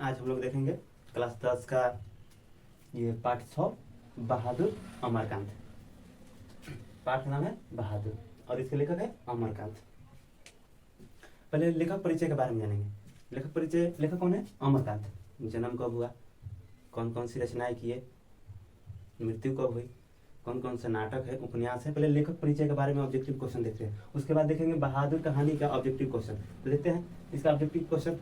आज हम लोग देखेंगे क्लास 10 का ये पाठ 6 बहादुर अमरकांत। पाठ का नाम है बहादुर और इसके लेखक है अमरकांत। पहले लेखक परिचय के बारे में जानेंगे। लेखक परिचय, लेखक कौन है? अमरकांत। जन्म कब हुआ, कौन कौन सी रचनाएं किए, मृत्यु कब हुई, कौन कौन से नाटक है, उपन्यास है। पहले लेखक परिचय के बारे में ऑब्जेक्टिव क्वेश्चन देखते हैं, उसके बाद देखेंगे बहादुर कहानी का ऑब्जेक्टिव क्वेश्चन। तो देखते हैं इसका ऑब्जेक्टिव क्वेश्चन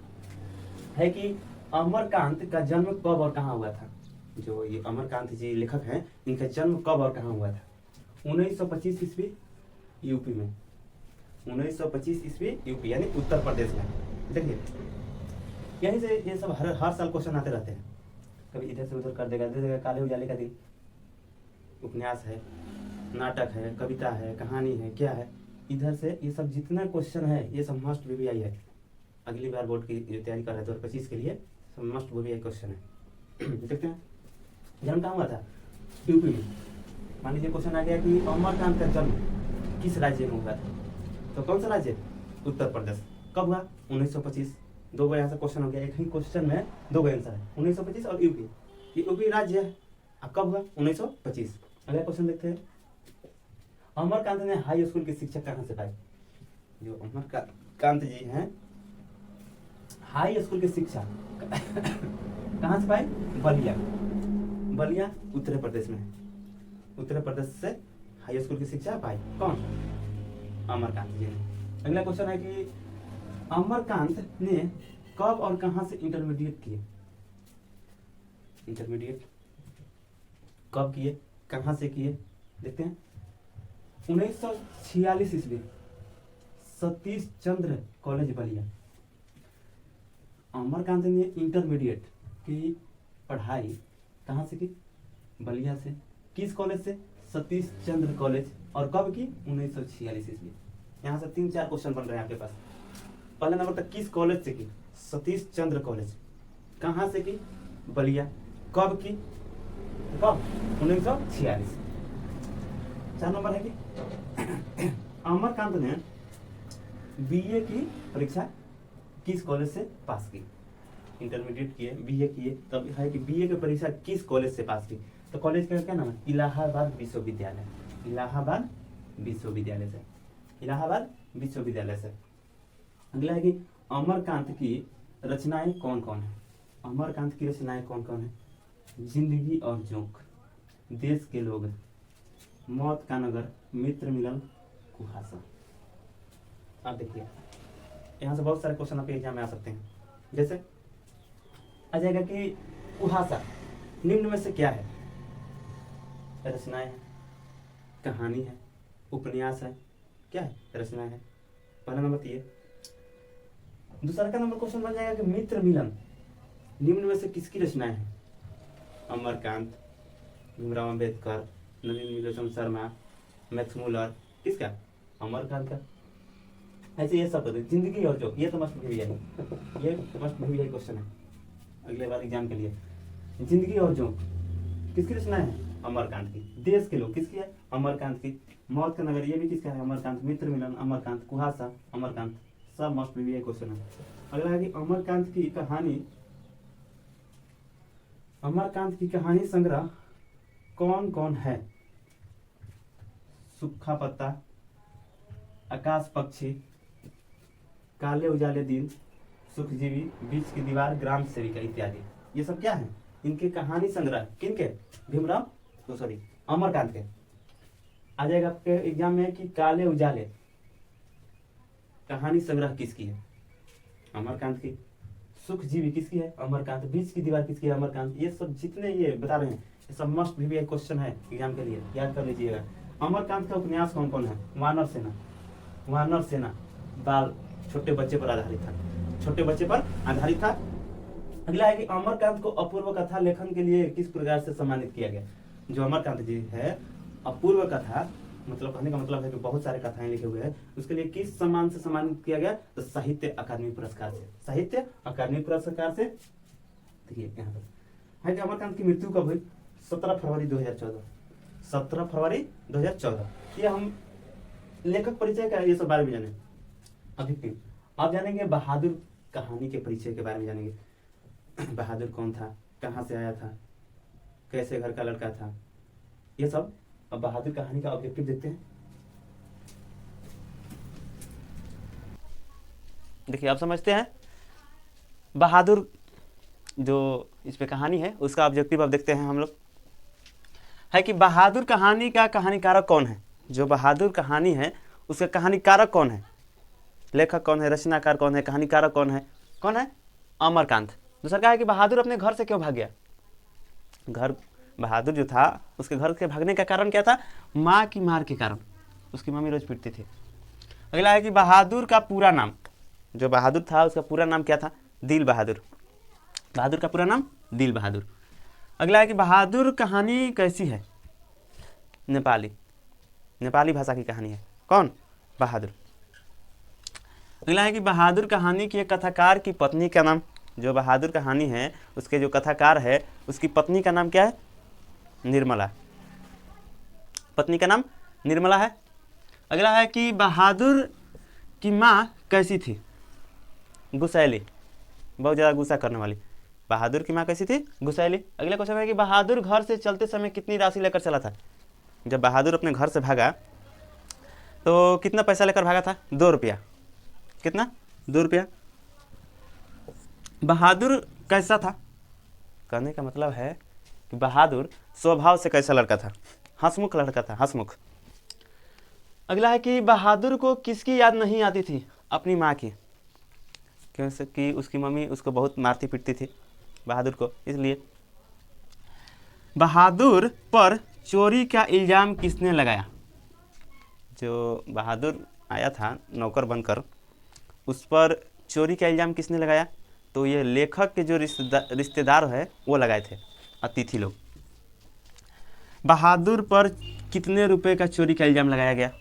है कि अमरकांत का जन्म कब और कहाँ हुआ था। जो ये अमरकांत जी लेखक हैं, इनका जन्म कब और कहाँ हुआ था? 1925 ईस्वी यूपी में। 1925 ईस्वी यूपी यानी उत्तर प्रदेश में। देखिए यहीं से ये सब हर साल क्वेश्चन आते रहते हैं, कभी इधर से उधर कर देगा, दे देगा काले उजाले का दिन, उपन्यास है, नाटक है, कविता है, कहानी है, क्या है। इधर से ये सब जितना क्वेश्चन है ये सब मस्ट वीवीआई है। अगली बार बोर्ड की जो तैयारी कर रहे हैं 2025 के लिए सब मस्ट वीवीआई क्वेश्चन है। देखते हैं जन्म कहाँ हुआ था? यूपी में। मान लीजिए क्वेश्चन आ गया कि अमरकांत का जन्म किस राज्य में हुआ था, तो कौन सा राज्य? उत्तर प्रदेश। कब हुआ? 1925। दो गो यहाँ से क्वेश्चन हो गया, एक ही क्वेश्चन में दो गो आंसर है, 1925 और यूपी। ये यूपी राज्य है। अब कब हुआ? 1925। अगला क्वेश्चन देखते हैं, अमरकांत ने हाई स्कूल की शिक्षा कहाँ से पाई? जो अमरकांत जी हैं, हाई स्कूल की शिक्षा कहाँ से पाई? बलिया। बलिया उत्तर प्रदेश में है। उत्तर प्रदेश से हाई स्कूल की शिक्षा पाई कौन? अमरकांत जी ने। अगला क्वेश्चन है कि अमरकांत ने कब और कहाँ से इंटरमीडिएट किए? इंटरमीडिएट कब किए, कहाँ से किए? देखते हैं 1946 ईस्वी, सतीश चंद्र कॉलेज बलिया। अमरकांत ने इंटरमीडिएट की पढ़ाई कहाँ से की? बलिया से। किस कॉलेज से? सतीश चंद्र कॉलेज। और कब की? 1946 ईस्वी। यहाँ से 3-4 क्वेश्चन बन रहे हैं आपके पास। पहले नंबर तक किस कॉलेज से की? सतीश चंद्र कॉलेज। कहाँ से की? बलिया। कब की? कब? 1946। 4 नंबर है कि अमरकांत ने बीए की परीक्षा किस कॉलेज से पास की? इंटरमीडिएट किए, बीए किए, तब है कि बीए की परीक्षा किस कॉलेज से पास की? तो कॉलेज का क्या नाम है? इलाहाबाद विश्वविद्यालय। इलाहाबाद विश्वविद्यालय से। इलाहाबाद विश्वविद्यालय से। अगला है कि अमरकांत की रचनाएं कौन कौन है? अमरकांत की रचनाएं कौन कौन है? जिंदगी और जोंक, देश के लोग, मौत का नगर, मित्र मिलन, कुहासा। आप देखिए यहाँ से बहुत सारे क्वेश्चन आपके एग्जाम में आ सकते हैं। जैसे आ जाएगा कि कुहासा निम्न में से क्या है? रचनाएं है, कहानी है, उपन्यास है, क्या है? रचनाएं है। पहला नंबर ये। दूसरा का नंबर क्वेश्चन बन जाएगा कि मित्र मिलन निम्न में से किसकी रचनाएं है? अमरकांत, भीमराव अंबेडकर, नवीन नीलकंठ शर्मा, मैक्स मुलर। किसका? अमरकांत का। ऐसे ये सब जिंदगी और जो, ये तो मस्ट भी है, ये मस्ट भी है क्वेश्चन है अगले बार एग्जाम के लिए। जिंदगी और जो किसकी रचना है? अमरकांत की। देश के लोग किसकी है? अमरकांत की। मौत का नगर ये भी किसका है? अमरकांत। मित्र मिलन अमरकांत। कुहासा अमरकांत। सब मस्ट भी है क्वेश्चन है। अगला है कि अमरकांत की कहानी, अमरकांत की कहानी संग्रह कौन कौन है? सूखा पत्ता, आकाश पक्षी, काले उजाले दिन, सुखजीवी, बीच की दीवार, ग्राम सेविका इत्यादि। ये सब क्या है? इनके कहानी संग्रह। किनके? भीमराव अमरकांत के। आ जाएगा आपके एग्जाम में कि काले उजाले कहानी संग्रह किसकी है? अमरकांत की। सुखजीवी किसकी है? अमरकांत। बीच की दीवार किसकी है? अमरकांत। ये सब जितने ये बता रहे हैं ये सब मस्ट भी एक क्वेश्चन है एग्जाम के लिए, याद कर लीजिएगा। अमरकांत का उपन्यास कौन कौन है? वानर सेना। वानर सेना बाल छोटे बच्चे पर आधारित था, छोटे बच्चे पर आधारित था। अगला है कि अमरकांत को अपूर्व कथा लेखन के लिए किस प्रकार से सम्मानित किया गया? जो अमरकांत जी है, अपूर्व कथा मतलब कहने का मतलब है कि बहुत सारे कथाएं लिखे हुए हैं, उसके लिए किस सम्मान से सम्मानित किया गया? तो साहित्य अकादमी पुरस्कार से। साहित्य अकादमी पुरस्कार से। देखिए यहाँ पर है कि अमरकांत की मृत्यु कब हुई? 17 फरवरी 2014। 17 फरवरी 2014। ये हम लेखक परिचय का ये सब बारे में जाने। अभी अब जानेंगे बहादुर कहानी के परिचय के बारे में जानेंगे। बहादुर कौन था, कहाँ से आया था, कैसे घर का लड़का था, ये सब अब बहादुर कहानी का ऑब्जेक्टिव देखते हैं। देखिए आप समझते हैं, बहादुर जो इस पे कहानी है उसका ऑब्जेक्टिव अब देखते हैं हम लोग, है कि बहादुर कहानी का कहानीकारक कौन है। जो बहादुर कहानी है उसका कहानीकारक कौन है, लेखक कौन है, रचनाकार कौन है, कहानीकारक कौन है, कौन है, अमरकांत। दूसरा क्या है कि बहादुर अपने घर से क्यों भाग गया। घर बहादुर जो था उसके घर के भागने का कारण क्या था, माँ की मार के कारण, उसकी मम्मी रोज पीटती थी। अगला है कि बहादुर का पूरा नाम, जो बहादुर था उसका पूरा नाम क्या था, दिल बहादुर। बहादुर का पूरा नाम दिल बहादुर। अगला है कि बहादुर कहानी कैसी है, नेपाली, नेपाली भाषा की कहानी है, कौन, बहादुर। अगला है कि बहादुर कहानी की एक कथाकार की पत्नी का नाम, जो बहादुर कहानी है उसके जो कथाकार है उसकी पत्नी का नाम क्या है, निर्मला, पत्नी का नाम निर्मला है। अगला है कि बहादुर की माँ कैसी थी, गुस्सैली, बहुत ज़्यादा गुस्सा करने वाली। बहादुर की माँ कैसी थी, गुस्सैली। अगला क्वेश्चन है कि बहादुर घर से चलते समय कितनी राशि लेकर चला था। जब बहादुर अपने घर से भागा तो कितना पैसा लेकर भागा था, 2 रुपया। कितना, 2 रुपया। बहादुर कैसा था, कहने का मतलब है कि बहादुर स्वभाव से कैसा लड़का था, हंसमुख लड़का था, हंसमुख। अगला है कि बहादुर को किसकी याद नहीं आती थी, अपनी माँ की, क्योंकि उसकी मम्मी उसको बहुत मारती पीटती थी बहादुर को, इसलिए। बहादुर पर चोरी का इल्ज़ाम किसने लगाया, जो बहादुर आया था नौकर बनकर, उस पर चोरी का इल्ज़ाम किसने लगाया, तो ये लेखक के जो रिश्तेदार है वो लगाए थे, अतिथि लोग। बहादुर पर कितने रुपए का चोरी का इल्ज़ाम लगाया गया,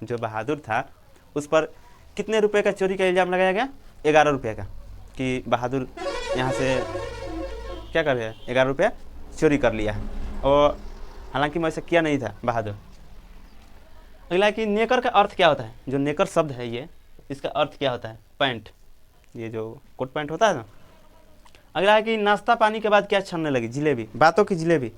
जो बहादुर था उस पर कितने रुपए का चोरी का इल्ज़ाम लगाया गया, 11 रुपये का, कि बहादुर यहाँ से क्या कर रहा है, 11 रुपया चोरी कर लिया है, और हालांकि मैं ऐसा किया नहीं था बहादुर। अगला कि नेकर का अर्थ क्या होता है, जो नेकर शब्द है ये, इसका अर्थ क्या होता है, पैंट, ये जो कोट पैंट होता है ना। अगला है कि नाश्ता पानी के बाद क्या छनने लगी, जिलेबी, बातों की जिलेबी।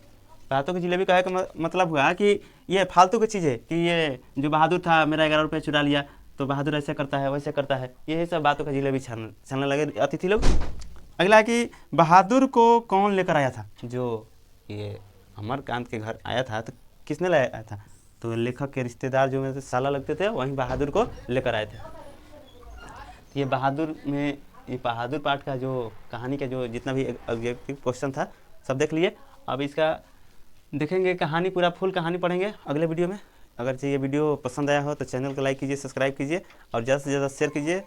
बातों की जिलेबी कहे का मतलब हुआ कि ये फालतू की चीज़ है, कि ये जो बहादुर था मेरा 11 रुपये चुरा लिया, तो बहादुर ऐसे करता है वैसे करता है, यही सब बातों का जिलेबी छानने लगे अतिथि लोग। अगला है कि बहादुर को कौन लेकर आया था, जो ये अमरकांत के घर आया था तो किसने लाया था, तो लेखक के रिश्तेदार जो मेरे साला लगते थे वहीं बहादुर को लेकर आए थे। ये बहादुर में, ये बहादुर पाठ का जो कहानी का जो जितना भी ऑब्जेक्टिव क्वेश्चन था सब देख लिए। अब इसका देखेंगे कहानी, पूरा फुल कहानी पढ़ेंगे अगले वीडियो में। अगर ये वीडियो पसंद आया हो तो चैनल को लाइक कीजिए, सब्सक्राइब कीजिए और ज़्यादा से ज़्यादा शेयर कीजिए।